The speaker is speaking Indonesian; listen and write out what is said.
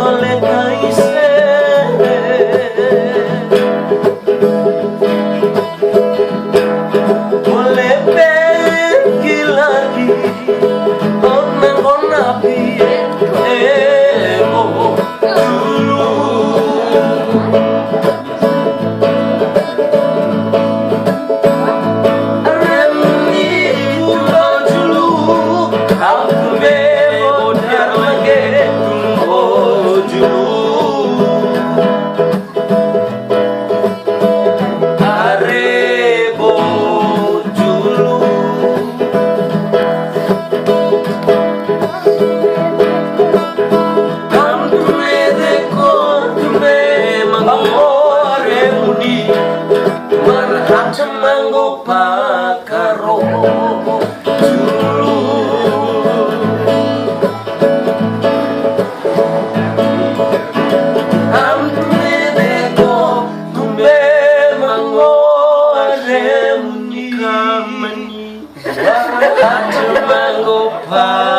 oleh kaise oleh pergi lagi onang onapi dulu remni pulau dulu aku bebodar lagi tunggu dulu arebo dulu kamtume deko tume mango aremuni marhat mango pakaro dulu kamtume deko tume mango aremuni kamani marhat mango pakaro